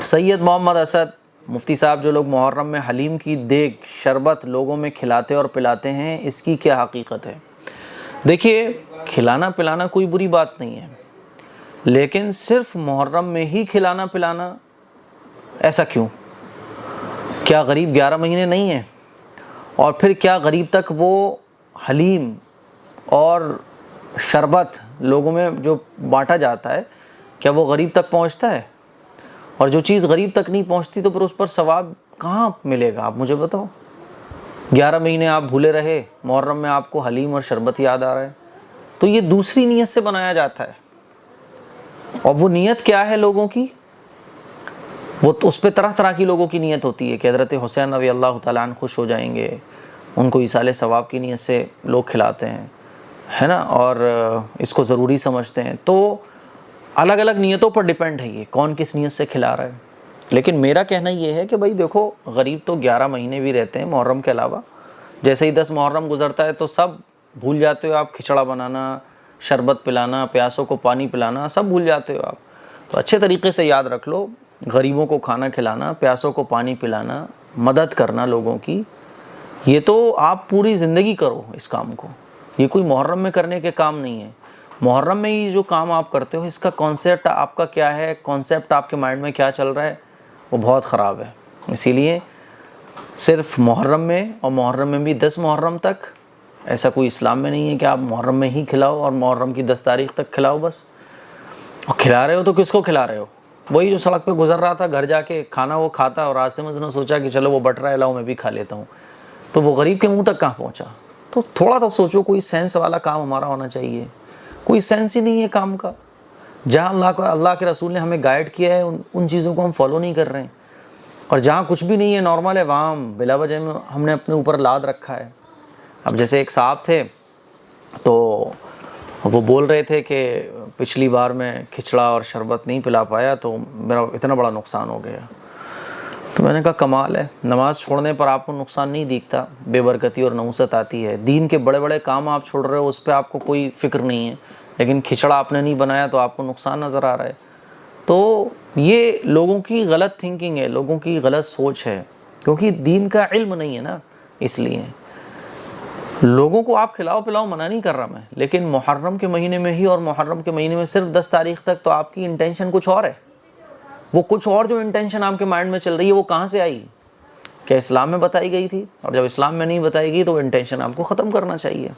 سید محمد اسد مفتی صاحب، جو لوگ محرم میں حلیم کی دیگ شربت لوگوں میں کھلاتے اور پلاتے ہیں، اس کی کیا حقیقت ہے؟ دیکھیے، کھلانا پلانا کوئی بری بات نہیں ہے، لیکن صرف محرم میں ہی کھلانا پلانا ایسا کیوں؟ کیا غریب 11 مہینے نہیں ہیں؟ اور پھر کیا غریب تک وہ حلیم اور شربت لوگوں میں جو بانٹا جاتا ہے، کیا وہ غریب تک پہنچتا ہے؟ اور جو چیز غریب تک نہیں پہنچتی تو پھر اس پر ثواب کہاں ملے گا؟ آپ مجھے بتاؤ۔ 11 مہینے آپ بھولے رہے، محرم میں آپ کو حلیم اور شربت یاد آ رہا ہے، تو یہ دوسری نیت سے بنایا جاتا ہے۔ اور وہ نیت کیا ہے لوگوں کی؟ وہ تو اس پہ طرح طرح کی لوگوں کی نیت ہوتی ہے کہ حضرت حسین رضی اللہ تعالیٰ عنہ خوش ہو جائیں گے، ان کو ایصال ثواب کی نیت سے لوگ کھلاتے ہیں، ہے نا، اور اس کو ضروری سمجھتے ہیں۔ تو الگ الگ نیتوں پر ڈیپینڈ ہے یہ کون کس نیت سے کھلا رہا ہے۔ لیکن میرا کہنا یہ ہے کہ بھائی دیکھو، غریب تو 11 مہینے بھی رہتے ہیں محرم کے علاوہ۔ جیسے ہی 10 محرم گزرتا ہے تو سب بھول جاتے ہو آپ، کھچڑا بنانا، شربت پلانا، پیاسوں کو پانی پلانا، سب بھول جاتے ہو آپ۔ تو اچھے طریقے سے یاد رکھ لو، غریبوں کو کھانا کھلانا، پیاسوں کو پانی پلانا، مدد کرنا لوگوں کی، یہ تو آپ پوری زندگی کرو اس کام کو۔ یہ کوئی محرم میں کرنے کے کام نہیں ہے۔ محرم میں یہ جو کام آپ کرتے ہو، اس کا کانسیپٹ آپ کا کیا ہے، کانسیپٹ آپ کے مائنڈ میں کیا چل رہا ہے، وہ بہت خراب ہے۔ اسی لیے صرف محرم میں، اور محرم میں بھی 10 محرم تک، ایسا کوئی اسلام میں نہیں ہے کہ آپ محرم میں ہی کھلاؤ اور محرم کی 10 تاریخ تک کھلاؤ بس۔ اور کھلا رہے ہو تو کس کو کھلا رہے ہو؟ وہی جو سڑک پہ گزر رہا تھا، گھر جا کے کھانا وہ کھاتا، اور راستے میں اس نے سوچا کہ چلو وہ بٹ رہا ہے، لاؤ میں بھی کھا لیتا ہوں، تو وہ غریب کے منہ تک کہاں پہنچا؟ تو تھوڑا تو سوچو، کوئی سینس والا کام ہمارا ہونا چاہیے۔ کوئی سینس ہی نہیں ہے کام کا۔ جہاں اللہ کے رسول نے ہمیں گائیڈ کیا ہے، ان چیزوں کو ہم فالو نہیں کر رہے ہیں، اور جہاں کچھ بھی نہیں ہے، نارمل ہے، وہاں بلا وجہ میں ہم نے اپنے اوپر لاد رکھا ہے۔ اب جیسے ایک صاحب تھے، تو وہ بول رہے تھے کہ پچھلی بار میں کھچڑا اور شربت نہیں پلا پایا تو میرا اتنا بڑا نقصان ہو گیا۔ تو میں نے کہا کمال ہے، نماز چھوڑنے پر آپ کو نقصان نہیں دکھتا، بے برکتی اور نحوست آتی ہے۔ دین کے بڑے بڑے کام آپ چھوڑ رہے ہو، اس پہ آپ کو کوئی فکر نہیں ہے، لیکن کھچڑا آپ نے نہیں بنایا تو آپ کو نقصان نظر آ رہا ہے۔ تو یہ لوگوں کی غلط تھنکنگ ہے، لوگوں کی غلط سوچ ہے، کیونکہ دین کا علم نہیں ہے نا۔ اس لیے لوگوں کو آپ کھلاؤ پلاؤ منع نہیں کر رہا میں، لیکن محرم کے مہینے میں ہی، اور محرم کے مہینے میں صرف 10 تاریخ تک، تو آپ کی انٹینشن کچھ اور ہے۔ وہ کچھ اور جو انٹینشن آپ کے مائنڈ میں چل رہی ہے، وہ کہاں سے آئی؟ کیا اسلام میں بتائی گئی تھی؟ اور جب اسلام میں نہیں بتائی گئی تو وہ انٹینشن آپ کو ختم کرنا چاہیے۔